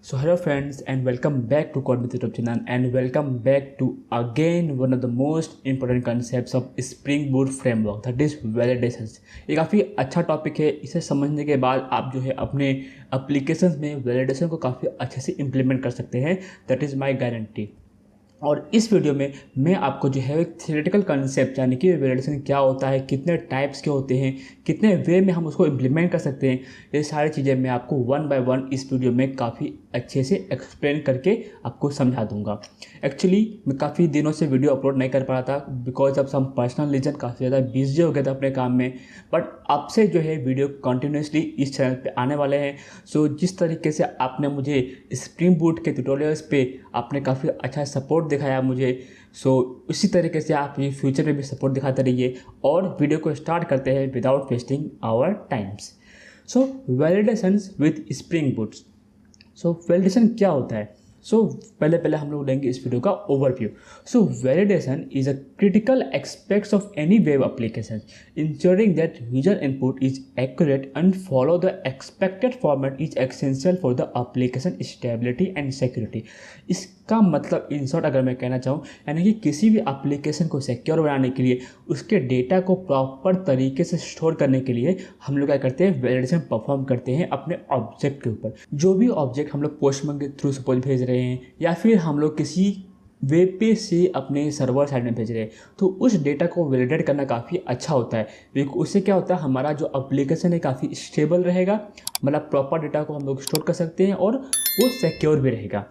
So hello friends and welcome back to Code with YouTube channel and welcome back to again one of the most important concepts of Spring Boot framework that is validations। ये काफ़ी अच्छा topic है। इसे समझने के बाद आप जो है अपने एप्लीकेशंस में वैलिडेशन को काफ़ी अच्छे से इम्प्लीमेंट कर सकते हैं। That is my guarantee. और इस वीडियो में मैं आपको जो है एक थियोरेटिकल कंसेप्ट यानी कि वैलिडेशन क्या होता है, कितने टाइप्स के होते हैं, कितने वे में हम उसको इम्प्लीमेंट कर सकते हैं, ये सारी चीज़ें मैं आपको वन बाय वन इस वीडियो में काफ़ी अच्छे से एक्सप्लेन करके आपको समझा दूंगा। एक्चुअली मैं काफ़ी दिनों से वीडियो अपलोड नहीं कर पा रहा था because of some personal reason, काफ़ी ज़्यादा बिजी हो गया था अपने काम में। बट आपसे जो है वीडियो कंटिन्यूसली इस चैनल पे आने वाले हैं। सो जिस तरीके से आपने मुझे स्प्रिंग बूट के ट्यूटोरियल्स पे आपने काफ़ी अच्छा सपोर्ट दिखाया मुझे, सो उसी तरीके से आप ये फ्यूचर में भी सपोर्ट दिखाते रहिए। और वीडियो को स्टार्ट करते हैं without wasting our times. So validations with spring boots. So validation क्या होता है? पहले हम लोग लेंगे इस वीडियो का overview. So validation is a critical aspects of any web application ensuring that user input is accurate and follow the expected format is essential for the application stability and security. इसका मतलब in short अगर मैं कहना चाहूँ, यानी कि किसी भी एप्लीकेशन को सिक्योर बनाने के लिए, उसके डेटा को प्रॉपर तरीके से स्टोर करने के लिए हम लोग क्या करते हैं, वैलिडेशन परफॉर्म करते हैं अपने ऑब्जेक्ट के ऊपर। जो भी ऑब्जेक्ट हम लोग पोस्टमैन के थ्रू सपोज भेज रहे हैं या फिर हम लोग किसी वेब पेज से अपने सर्वर साइड में भेज रहे हैं, तो उस डेटा को वैलिडेट करना काफ़ी अच्छा होता है। क्योंकि उससे क्या होता है, हमारा जो एप्लीकेशन है काफ़ी स्टेबल रहेगा, मतलब प्रॉपर डेटा को हम लोग स्टोर कर सकते हैं और वो सिक्योर भी रहेगा।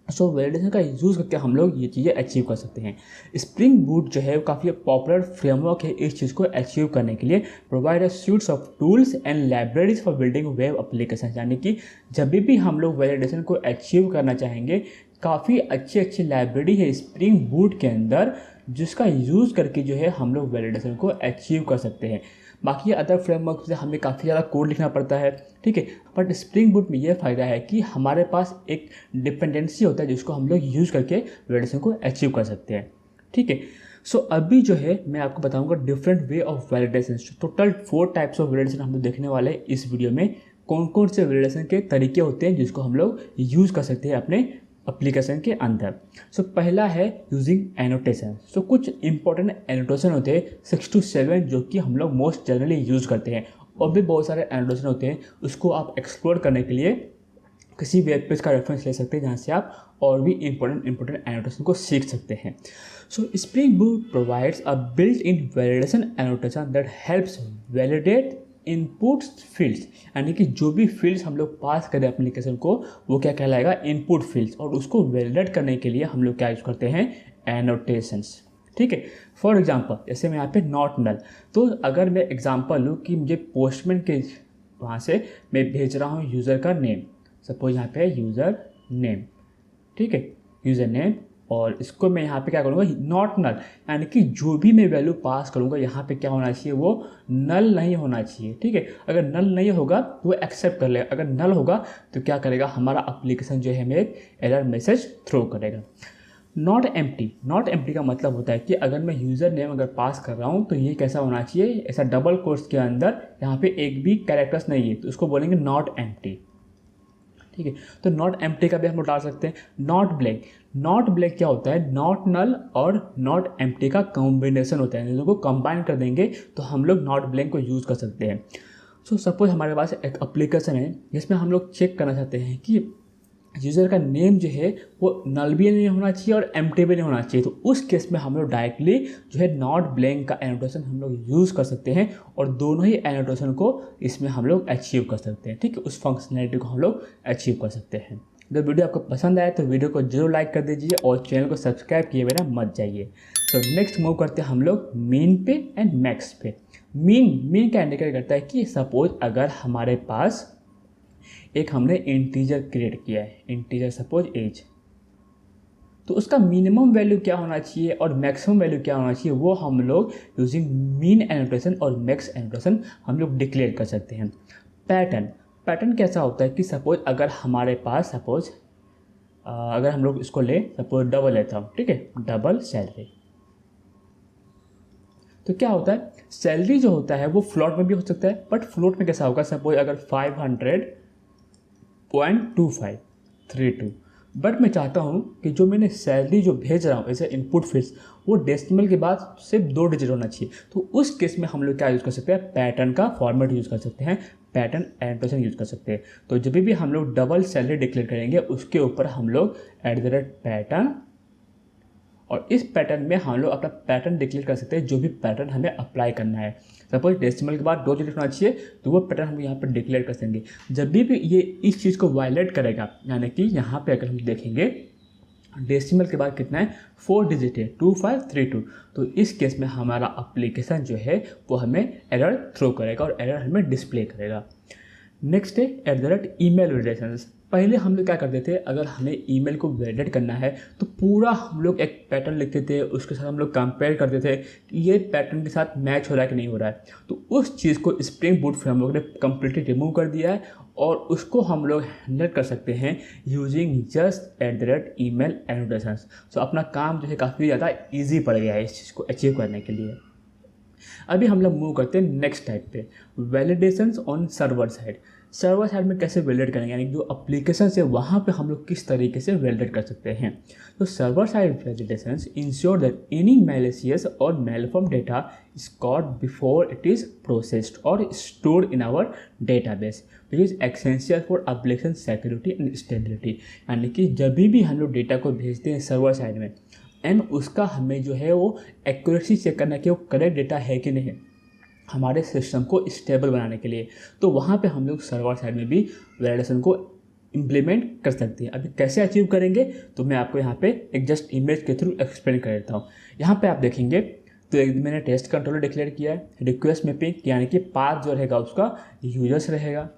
सो वैलिडेशन का यूज़ करके हम लोग ये चीज़ें अचीव कर सकते हैं। स्प्रिंग बूट जो है काफ़ी पॉपुलर फ्रेमवर्क है इस चीज़ को अचीव करने के लिए। Provide suits of tools and libraries for building web application, यानी कि जब भी हम लोग वैलिडेशन को अचीव करना चाहेंगे, काफ़ी अच्छी लाइब्रेरी है स्प्रिंग बूट के अंदर जिसका यूज़ करके जो है हम लोग वैलिडेशन को अचीव कर सकते हैं। बाकी अदर फ्रेमवर्क से हमें काफ़ी ज़्यादा कोड लिखना पड़ता है, ठीक है। बट स्प्रिंग बूट में ये फ़ायदा है कि हमारे पास एक डिपेंडेंसी होता है जिसको हम लोग यूज़ करके वैलिडेशन को अचीव कर सकते हैं, ठीक है। सो अभी जो है मैं आपको बताऊंगा different way of validation. Total 4 types of validation हम लोग देखने वाले हैं इस वीडियो में। कौन कौन से वैलिडेशन के तरीके होते हैं जिसको हम लोग यूज़ कर सकते हैं अपने एप्लीकेशन के अंदर। सो पहला है यूजिंग एनोटेशन। सो कुछ इंपॉर्टेंट एनोटेशन होते हैं 6 to 7 जो कि हम लोग मोस्ट जनरली यूज़ करते हैं। और भी बहुत सारे एनोटेशन होते हैं, उसको आप एक्सप्लोर करने के लिए किसी वेब पेज का रेफरेंस ले सकते हैं जहाँ से आप और भी इंपॉर्टेंट एनोटेशन को सीख सकते हैं। सो spring boot provides a built in validation annotation that helps validate input fields, यानी कि जो भी फील्ड्स हम लोग पास करें एप्लीकेशन को वो क्या कहलाएगा, इनपुट फील्ड्स। और उसको वैलिडेट करने के लिए हम लोग क्या यूज़ करते हैं, एनोटेशंस, ठीक है। फॉर एग्जांपल जैसे मैं यहाँ पे नॉट नल, तो अगर मैं एग्जांपल लूँ कि मुझे पोस्टमैन के वहाँ से मैं भेज रहा हूँ यूज़र का नेम, सपोज यहाँ पे यूज़र नेम, ठीक है, यूज़र नेम। और इसको मैं यहाँ पे क्या करूँगा, नॉट नल, यानी कि जो भी मैं वैल्यू पास करूँगा यहाँ पे क्या होना चाहिए, वो नल नहीं होना चाहिए, ठीक है। अगर नल नहीं होगा तो वो एक्सेप्ट कर लेगा, अगर नल होगा तो क्या करेगा, हमारा एप्लीकेशन जो है हमें एक एरर मैसेज थ्रो करेगा। नॉट एम्प्टी का मतलब होता है कि अगर मैं यूज़र नेम अगर पास कर रहा हूँ तो ये कैसा होना चाहिए, ऐसा डबल कोट्स के अंदर यहाँ पे एक भी कैरेक्टर्स नहीं है, तो उसको बोलेंगे नॉट एम्प्टी, ठीक है। तो नॉट एम्प्टी का भी हम लोग डाल सकते हैं। नॉट ब्लैंक क्या होता है, नॉट नल और नॉट एम्प्टी का कॉम्बिनेशन होता है, इन दोनों को कंबाइन कर देंगे तो हम लोग नॉट ब्लैंक को यूज़ कर सकते हैं। सो सपोज हमारे पास एक एप्लीकेशन है जिसमें हम लोग चेक करना चाहते हैं कि यूज़र का नेम जो है वो नल भी नहीं होना चाहिए और एम्प्टी भी नहीं होना चाहिए, तो उस केस में हम लोग डायरेक्टली जो है नॉट ब्लैंक का एनोटेशन हम लोग यूज़ कर सकते हैं और दोनों ही एनोटेशन को इसमें हम लोग अचीव कर सकते हैं, ठीक है। उस फंक्शनैलिटी को हम लोग अचीव कर सकते हैं। अगर वीडियो आपको पसंद आए तो वीडियो को जरूर लाइक कर दीजिए और चैनल को सब्सक्राइब किए बिना मत जाइए। सो नेक्स्ट मूव करते हैं हम लोग मीन पे एंड मैक्स पे। मीन क्या इंडिकेट करता है कि सपोज अगर हमारे पास एक हमने इंटीजर क्रिएट किया है, इंटीजर सपोज एज, तो उसका मिनिमम वैल्यू क्या होना चाहिए और मैक्सिमम वैल्यू क्या होना चाहिए, वो हम लोग यूजिंग मीन एनोटेशन और मैक्स एनोटेशन हम लोग डिक्लेयर कर सकते हैं। पैटर्न कैसा होता है कि सपोज अगर हमारे पास सपोज अगर हम लोग इसको ले, सपोज डबल लेता हूँ, ठीक है, डबल सैलरी, तो क्या होता है, सैलरी जो होता है वो फ्लोट में भी हो सकता है, बट फ्लोट में कैसा होगा, सपोज अगर 500.25 452। बट मैं चाहता हूँ कि जो मैंने सैलरी जो भेज रहा हूँ एज ए इनपुट फीस वो डेसिमल के बाद सिर्फ 2 डिजिट होना चाहिए। तो उस केस में हम लोग क्या यूज़ कर सकते हैं, पैटर्न का फॉर्मेट यूज़ कर सकते हैं, पैटर्न एनोटेशन यूज़ कर सकते हैं। तो जब भी हम लोग डबल सैलरी डिक्लेयर करेंगे उसके ऊपर हम लोग @पैटर्न, और इस पैटर्न में हम लोग अपना पैटर्न डिक्लेयर कर सकते हैं जो भी पैटर्न हमें अप्लाई करना है। सपोज डेसिमल के बाद 2 डिजिट होना चाहिए तो वो पैटर्न हम यहाँ पर डिक्लेयर कर देंगे। जब भी ये इस चीज़ को वायलेट करेगा, यानी कि यहाँ पे अगर हम देखेंगे डेसिमल के बाद कितना है, 4 डिजिट है, 2532, तो इस केस में हमारा एप्लीकेशन जो है वो हमें एरर थ्रो करेगा और एरर हमें डिस्प्ले करेगा। नेक्स्ट है email वैलिडेशंस। पहले हम लोग क्या करते थे, अगर हमें ईमेल को वैलिडेट करना है तो पूरा हम लोग एक पैटर्न लिखते थे, उसके साथ हम लोग कंपेयर करते थे कि ये पैटर्न के साथ मैच हो रहा है कि नहीं हो रहा है। तो उस चीज़ को स्प्रिंग बूट फ्रेमवर्क ने कम्प्लीटली रिमूव कर दिया है और उसको हम लोग हैंडल कर सकते हैं यूजिंग जस्ट email एनोटेशंस। सो अपना काम जो है काफ़ी ज़्यादा ईजी पड़ गया है इस चीज़ को अचीव करने के लिए। अभी हम लोग मूव करते हैं नेक्स्ट टाइप पे, validations on server side. Server side में कैसे वैलिडेट करेंगे, यानी जो एप्लीकेशन है वहाँ पे हम लोग किस तरीके से वैलिडेट कर सकते हैं। तो server side validations ensure that any malicious और malform data is caught before it is processed और stored in our database which is essential for application security and stability. यानी कि जब भी हम लोग डेटा को भेजते हैं सर्वर साइड में एंड उसका हमें जो है वो एक्यूरेसी चेक करना कि वो करेक्ट डेटा है कि नहीं, हमारे सिस्टम को स्टेबल बनाने के लिए, तो वहाँ पे हम लोग सर्वर साइड में भी वैलिडेशन को इम्प्लीमेंट कर सकते हैं। अभी कैसे अचीव करेंगे तो मैं आपको यहाँ पे एक जस्ट इमेज के थ्रू एक्सप्लेन कर देता हूँ। यहाँ पे आप देखेंगे तो एक मैंने टेस्ट कंट्रोलर डिक्लेयर किया है, रिक्वेस्ट मैपिंग यानी कि पाथ जो रहेगा उसका यूजर्स रहेगा,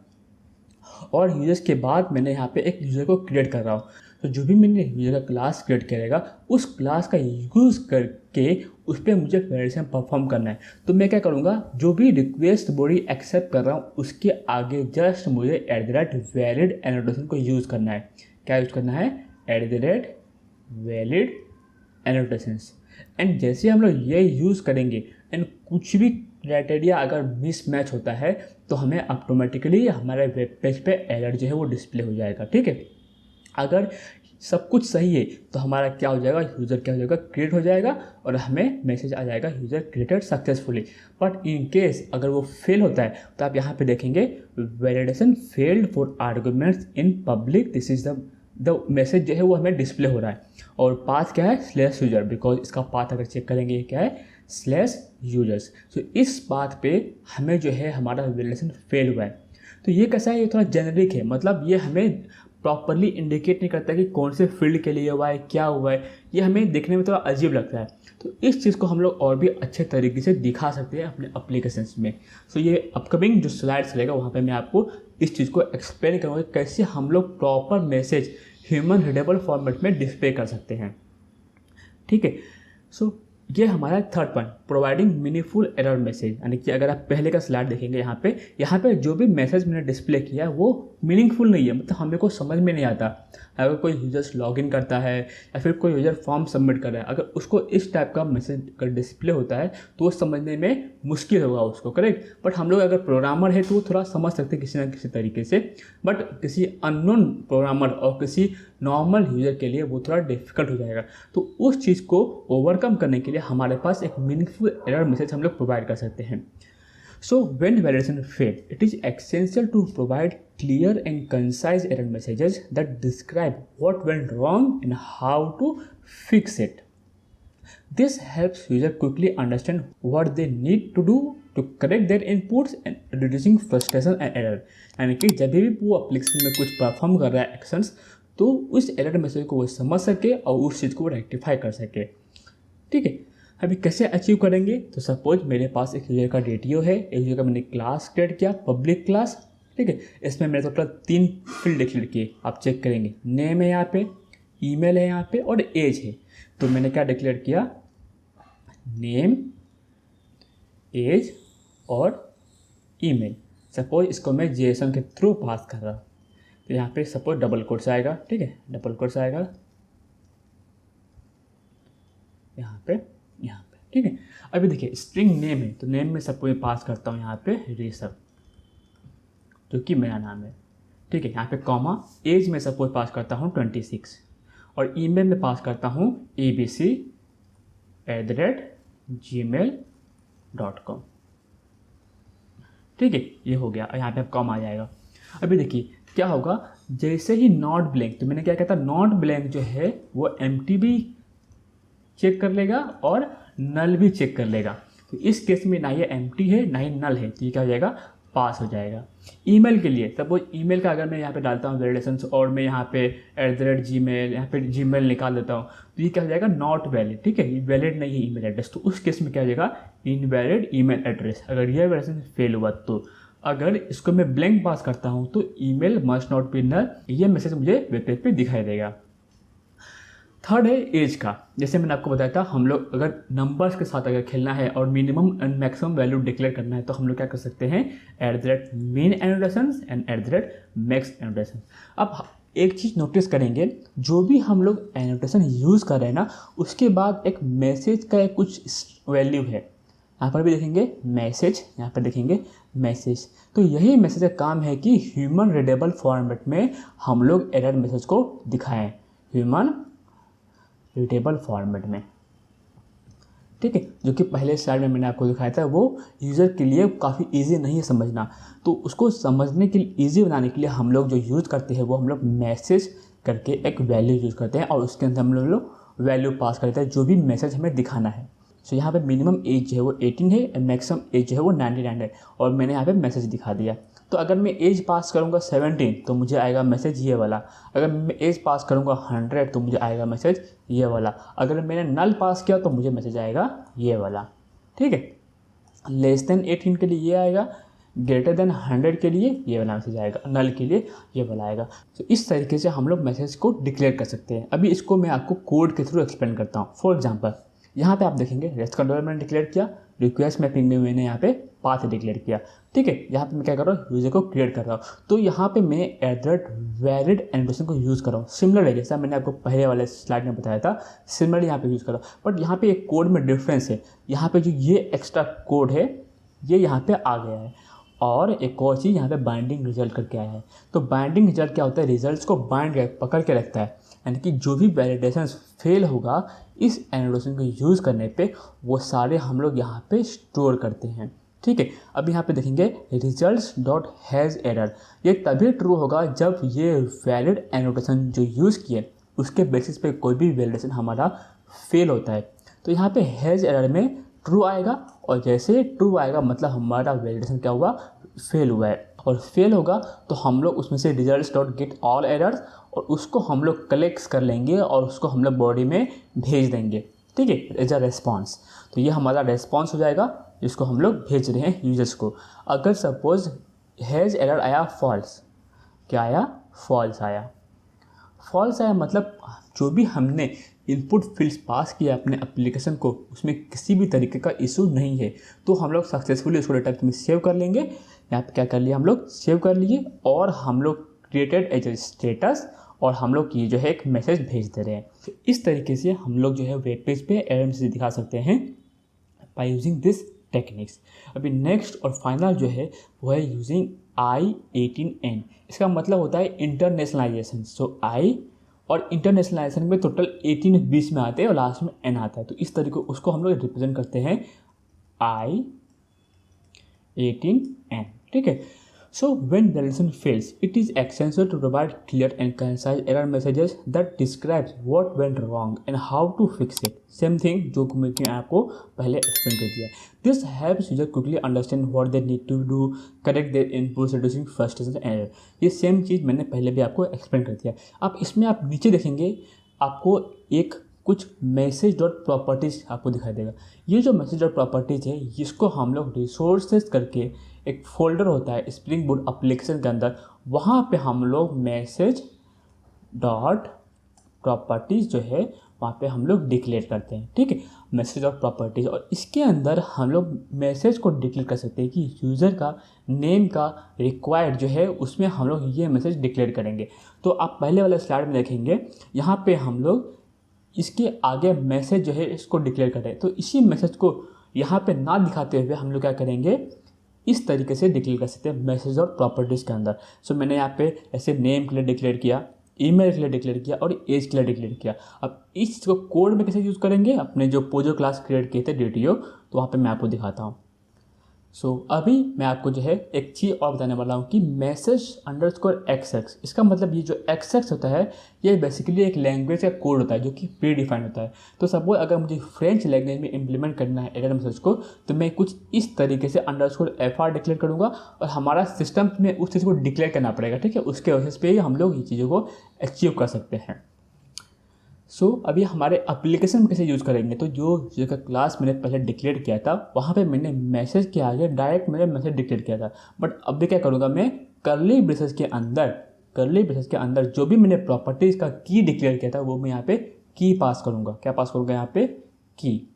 और यूजर्स के बाद मैंने यहाँ पे एक यूज़र को क्रिएट कर रहा हूँ। तो जो भी मैंने यूज़र का क्लास क्रिएट करेगा उस क्लास का यूज़ करके उस पर मुझे वैलिडेशन परफॉर्म करना है। तो मैं क्या करूँगा, जो भी रिक्वेस्ट बॉडी एक्सेप्ट कर रहा हूँ उसके आगे जस्ट मुझे @वैलिड एनोटेशन को यूज़ करना है। क्या यूज़ करना है, @वैलिड एनोटेशंस। एंड जैसे हम लोग ये यूज़ करेंगे एंड कुछ भी क्राइटेरिया अगर मिसमैच होता है तो हमें ऑटोमेटिकली हमारे वेब पेज पे एरर जो है वो डिस्प्ले हो जाएगा। ठीक है, अगर सब कुछ सही है तो हमारा क्या हो जाएगा, यूज़र क्या हो जाएगा, क्रिएट हो जाएगा और हमें मैसेज आ जाएगा user created successfully. But in case अगर वो फेल होता है तो आप यहाँ पे देखेंगे validation failed for arguments in public, this is the message जो है वो हमें डिस्प्ले हो रहा है। और पाथ क्या है, /यूजर, बिकॉज इसका पाथ अगर चेक करेंगे क्या है, /यूजर्स। तो इस बात पे हमें जो है हमारा वैलिडेशन फेल हुआ है। तो ये कैसा है, ये थोड़ा जेनरिक है, मतलब ये हमें प्रॉपरली इंडिकेट नहीं करता कि कौन से फील्ड के लिए हुआ है, क्या हुआ है, ये हमें देखने में थोड़ा अजीब लगता है। तो इस चीज़ को हम लोग और भी अच्छे तरीके से दिखा सकते हैं अपने एप्लीकेशंस में। सो ये अपकमिंग जो स्लाइड्स रहेगा वहाँ पे मैं आपको इस चीज़ को एक्सप्लेन करूँगा कैसे हम लोग proper message human readable format में डिस्प्ले कर सकते हैं। ठीक है, सो ये हमारा third point, providing meaningful error message. यानी कि अगर आप पहले का स्लाइड देखेंगे यहाँ पे जो भी मैसेज मैंने डिस्प्ले किया है वो मीनिंगफुल नहीं है, मतलब हमें को समझ में नहीं आता। अगर कोई यूजर्स लॉगिन करता है या फिर कोई यूजर फॉर्म सबमिट कर रहा है, अगर उसको इस टाइप का मैसेज अगर डिस्प्ले होता है तो वो समझने में मुश्किल होगा उसको, करेक्ट। बट हम लोग अगर प्रोग्रामर है तो वो थोड़ा समझ सकते हैं किसी ना किसी तरीके से, बट किसी अननोन प्रोग्रामर और किसी नॉर्मल यूजर के लिए वो थोड़ा डिफिकल्ट हो जाएगा। तो उस चीज़ को ओवरकम करने के लिए हमारे पास एक मीनिंगफुल एरर मैसेज हम लोग प्रोवाइड कर सकते हैं। So when validation fails, it is essential to provide clear and concise error messages that describe what went wrong and how to fix it. This helps user quickly understand what they need to do to correct their inputs and reducing frustration and error. यानी कि जब भी वो application में कुछ perform कर रहा है एक्शंस तो उस एरर मैसेज को वो समझ सके और उस चीज़ को वो रेक्टिफाई कर सके। ठीक है, अभी कैसे अचीव करेंगे, तो सपोज मेरे पास एक यूजर का डेटियो है, एक यूजर का मैंने क्लास क्रिएट किया, पब्लिक क्लास। ठीक है, इसमें मैंने टोटल 3 फील्ड डिक्लेयर किए, आप चेक करेंगे, नेम है यहाँ पे, ईमेल है यहाँ पे और एज है। तो मैंने क्या डिक्लेयर किया, नेम, एज और ईमेल। सपोज इसको मैं JSON के थ्रू पास कर रहा, तो यहाँ पे सपोज डबल कोट्स आएगा। ठीक है, डबल कोट्स आएगा यहाँ पे। ठीक है, अभी देखिए स्ट्रिंग नेम है तो नेम में सबको मैं पास करता हूँ यहाँ पे ऋषभ, जो कि मेरा नाम है। ठीक है, यहाँ पे कॉमा, एज में सपोज पास करता हूँ 26 और ईमेल में पास करता हूँ abc@gmail.com। ठीक है, ये हो गया। यहाँ पे अब कॉमा आ जाएगा। अभी देखिए क्या होगा, जैसे ही नॉट ब्लैंक, तो मैंने क्या कहता, नॉट ब्लैंक जो है वो एम्प्टी भी चेक कर लेगा और नल भी चेक कर लेगा। तो इस केस में ना ये एम्प्टी है ना ही नल है, तो ये क्या हो जाएगा, पास हो जाएगा। ईमेल के लिए सपोज ईमेल का अगर मैं यहाँ पे डालता हूँ वैलिडेशंस और मैं यहाँ पे @gmail, यहाँ पे जीमेल निकाल देता हूँ, तो ये क्या हो जाएगा, नॉट वैलिड। ठीक है, ये वैलिड नहीं है ईमेल एड्रेस, तो उस केस में क्या हो जाएगा, इनवैलिड ईमेल एड्रेस। अगर ये वैलिडेशन फेल हुआ तो अगर इसको मैं ब्लैंक पास करता हूँ तो email must not be null, ये मैसेज मुझे वेब पेज पे दिखाई देगा। थर्ड है एज का। जैसे मैंने आपको बताया था, हम लोग अगर नंबर्स के साथ अगर खेलना है और minimum and maximum value declare करना है तो हम लोग क्या कर सकते हैं, @min annotations and @max annotations. अब एक चीज़ नोटिस करेंगे, जो भी हम लोग एनोटेशन ह्यूज़ कर रहे हैं ना, उसके बाद एक मैसेज का एक कुछ वैल्यू है। यहाँ पर भी देखेंगे मैसेज, यहाँ पर देखेंगे मैसेज। तो यही मैसेज का काम है कि ह्यूमन रीडेबल फॉर्मेट में हम लोग एरर मैसेज को दिखाएं, ह्यूमन रीडेबल फॉर्मेट में। ठीक है, जो कि पहले स्लाइड में मैंने आपको दिखाया था, वो यूज़र के लिए काफ़ी इजी नहीं है समझना। तो उसको समझने के लिए, इजी बनाने के लिए हम लोग जो यूज़ करते हैं वो हम लोग मैसेज करके एक वैल्यू यूज़ करते हैं और उसके अंदर हम लोग वैल्यू पास करते हैं जो भी मैसेज हमें दिखाना है। सो यहाँ पे मिनिमम एज जो है वो 18 है, मैक्सिमम एज जो है वो 99 है और मैंने यहाँ पे मैसेज दिखा दिया। तो अगर मैं एज पास करूँगा 17 तो मुझे आएगा मैसेज ये वाला। अगर मैं एज पास करूँगा 100 तो मुझे आएगा मैसेज ये वाला। अगर मैंने नल पास किया तो मुझे मैसेज आएगा ये वाला। ठीक है, लेस देन 18 के लिए ये आएगा, ग्रेटर देन 100 के लिए ये वाला मैसेज आएगा, नल के लिए ये वाला आएगा। तो इस तरीके से हम लोग मैसेज को डिक्लेयर कर सकते हैं। अभी इसको मैं आपको कोड के थ्रू एक्सप्लेन करता हूँ। फॉर एग्जाम्पल यहाँ पे आप देखेंगे रेस्ट कंट्रोलर मैंने डिक्लेयर किया, रिक्वेस्ट मैपिंग में मैंने यहाँ पे पाथ डिक्लेयर किया। ठीक है, यहाँ पे मैं क्या कर रहा हूँ, यूजर को क्रिएट कर रहा हूँ। तो यहाँ पे मैं @valid एनोटेशन को यूज़ कर रहा हूँ। सिमिलर है, जैसा मैंने आपको पहले वाले स्लाइड में बताया था, सिमिलर यहाँ पे यूज़ कर रहा हूँ। बट यहाँ पे एक कोड में डिफरेंस है। यहाँ पे जो ये एक्स्ट्रा कोड है ये यहाँ पे आ गया है और एक और चीज़ यहाँ पे बाइंडिंग रिजल्ट करके आया है। तो बाइंडिंग रिजल्ट क्या होता है, रिजल्ट्स को बाइंड पकड़ के रखता है, यानी कि जो भी वैलिडेशन फेल होगा इस एनोटेशन को यूज़ करने पे वो सारे हम लोग यहाँ पे स्टोर करते हैं। ठीक है, अब यहाँ पे देखेंगे results.hasError, ये तभी ट्रू होगा जब ये वैलिड एनोटेशन जो यूज़ किए उसके बेसिस पे कोई भी वैलिडेशन हमारा फेल होता है। तो यहाँ पे हैज़ एरर में ट्रू आएगा और जैसे ट्रू आएगा मतलब हमारा वैलिडेशन क्या हुआ, फेल हुआ है। और फेल होगा तो हम लोग उसमें से results.getAllErrors और उसको हम लोग कलेक्ट कर लेंगे और उसको हम लोग बॉडी में भेज देंगे। ठीक है, एज अ रेस्पॉन्स। तो ये हमारा रेस्पॉन्स हो जाएगा जिसको हम लोग भेज रहे हैं यूजर्स को। अगर सपोज हैज़ एरर आया फॉल्स, क्या आया, फॉल्स आया। फॉल्स आया मतलब जो भी हमने इनपुट फील्ड्स पास किया अपने एप्लीकेशन को, उसमें किसी भी तरीके का इशू नहीं है, तो हम लोग सक्सेसफुली उसको डेटा में सेव कर लेंगे। यहाँ पे क्या कर लिया, हम लोग सेव कर लिए और हम लोग क्रिएटेड एज ए स्टेटस और हम लोग ये जो है एक मैसेज भेज दे रहे हैं। तो इस तरीके से हम लोग जो है वेब पेज पे एरर मैसेज दिखा सकते हैं बाय यूजिंग दिस टेक्निक्स। अभी नेक्स्ट और फाइनल जो है वो है यूजिंग I18N। इसका मतलब होता है इंटरनेशनलाइजेशन। सो I और इंटरनेशनलाइजेशन में टोटल 18 बीच में आते हैं और लास्ट में N आता है। तो इस तरीके उसको हम लोग रिप्रेजेंट करते हैं I18N। ठीक है, so when validation fails, it is essential to provide clear and concise error messages that describes what went wrong and how to fix it. Same thing जो मैं आपको पहले explain कर दिया। This helps user quickly understand what they need to do, correct their inputs, reducing frustration and error. ये same चीज़ मैंने पहले भी आपको explain कर दिया। अब इसमें आप नीचे देखेंगे आपको एक कुछ मैसेज डॉट प्रॉपर्टीज़ आपको दिखाई देगा। ये जो मैसेज डॉट प्रॉपर्टीज़ है इसको हम लोग रिसोर्सेज करके एक फोल्डर होता है स्प्रिंग बूट एप्लीकेशन के अंदर, वहाँ पे हम लोग मैसेज डॉट प्रॉपर्टीज़ जो है वहाँ पे हम लोग डिक्लेयर करते हैं। ठीक है, मैसेज डॉट प्रॉपर्टीज़, और इसके अंदर हम लोग मैसेज को डिक्लेयर कर सकते हैं कि यूज़र का नेम का रिक्वायर्ड जो है उसमें हम लोग ये मैसेज डिक्लेयर करेंगे। तो आप पहले वाले स्लाइड में देखेंगे यहाँ पे हम लोग इसके आगे मैसेज जो है इसको डिक्लेयर करें। तो इसी मैसेज को यहाँ पे ना दिखाते हुए हम लोग क्या करेंगे, इस तरीके से डिक्लेयर कर सकते हैं मैसेज और प्रॉपर्टीज़ के अंदर। सो मैंने यहाँ पे ऐसे नेम के लिए डिक्लेयर किया, ईमेल के लिए डिक्लेयर किया और एज के लिए डिक्लेयर किया। अब इस चीज़ को कोड में कैसे यूज़ करेंगे, अपने जो पोजो क्लास क्रिएट किए थे DTO, तो वहाँ पे मैं आपको दिखाता हूँ। सो अभी मैं आपको जो है एक चीज़ और बताने वाला हूँ कि message_xx, इसका मतलब ये जो xx होता है ये बेसिकली एक लैंग्वेज का कोड होता है जो कि प्री डिफाइंड होता है। तो सपोज अगर मुझे फ्रेंच लैंग्वेज में इम्प्लीमेंट करना है एरर मैसेज को, तो मैं कुछ इस तरीके से _fr डिक्लेयर करूँगा और हमारा सिस्टम में उस चीज़ को डिक्लेयर करना पड़ेगा, ठीक है। उसके बेसिस पे ही हम लोग ये चीज़ों को अचीव कर सकते हैं। सो अभी हमारे एप्लीकेशन में कैसे यूज़ करेंगे, तो जो क्लास मैंने पहले डिक्लेयर किया था वहाँ पे मैंने मैसेज के आगे डायरेक्ट मैंने मैसेज डिक्लेयर किया था। बट अभी क्या करूँगा, मैं कर्ली ब्रेसेस के अंदर जो भी मैंने प्रॉपर्टीज़ का की डिक्लेयर किया था वो मैं यहाँ पे की पास करूँगा। क्या पास करूँगा यहाँ पे, की।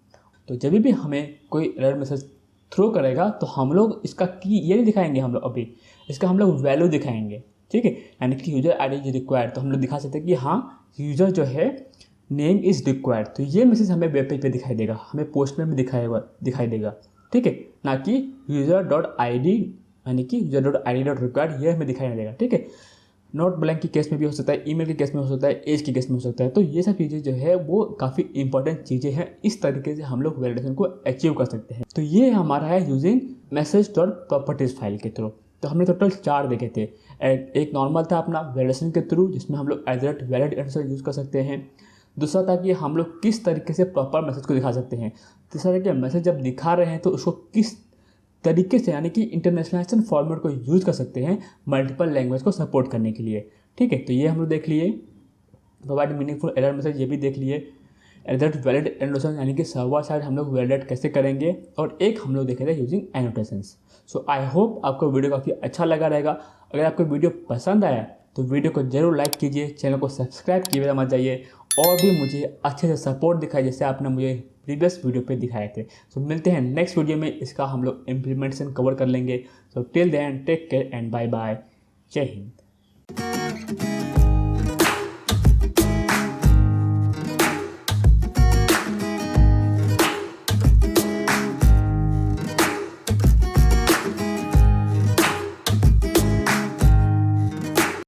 तो जब भी हमें कोई एरर मैसेज थ्रो करेगा तो हम लोग इसका की ये नहीं दिखाएंगे, हम लोग अभी इसका हम लोग वैल्यू दिखाएंगे, ठीक है। यानी कि यूजर आई डी रिक्वायर्ड, तो हम लोग दिखा सकते हैं कि हाँ यूज़र जो है नेम इज़ रिक्वायर्ड, तो ये मैसेज हमें वेब पेज पे दिखाई देगा, हमें पोस्ट में भी दिखाई देगा, ठीक है। ना कि user.id, यानी कि user.id.required ये हमें दिखाई नहीं देगा, ठीक है। नोट ब्लैंक के केस में भी हो सकता है, ईमेल के केस में हो सकता है, एज के केस में हो सकता है। तो ये सब चीज़ें जो है वो काफ़ी इंपॉर्टेंट चीज़ें हैं, इस तरीके से हम लोग वैलिडेशन को अचीव कर सकते हैं। तो ये हमारा है यूजिंग message.properties फाइल के थ्रू। तो हमने टोटल 4 देखे थे। एक नॉर्मल था अपना वैलिडेशन के थ्रू, जिसमें हम लोग @valid यूज़ कर सकते हैं। दूसरा था कि हम लोग किस तरीके से प्रॉपर मैसेज को दिखा सकते हैं। तीसरा था कि मैसेज जब दिखा रहे हैं तो उसको किस तरीके से, यानी कि इंटरनेशनलाइजेशन फॉर्मेट को यूज़ कर सकते हैं मल्टीपल लैंग्वेज को सपोर्ट करने के लिए, ठीक है। तो ये हम लोग देख लिए। प्रोवाइड मीनिंगफुल एरर मैसेज ये भी देख लिए। वैलिड एनोटेशन, यानी कि सर्वर साइड हम लोग वैलिडेट कैसे करेंगे, और एक हम लोग देखे थे using annotations. So I hope आपको वीडियो काफ़ी अच्छा लगा रहेगा। अगर आपको वीडियो पसंद आया तो वीडियो को जरूर लाइक कीजिए, चैनल को सब्सक्राइब किए मत जाइए, और भी मुझे अच्छे से सपोर्ट दिखाइए जैसे आपने मुझे प्रीवियस वीडियो पे दिखाए थे। सो मिलते हैं नेक्स्ट वीडियो में, इसका हम लोग इम्प्लीमेंटेशन कवर कर लेंगे। So till then take care and bye bye. जय हिंद।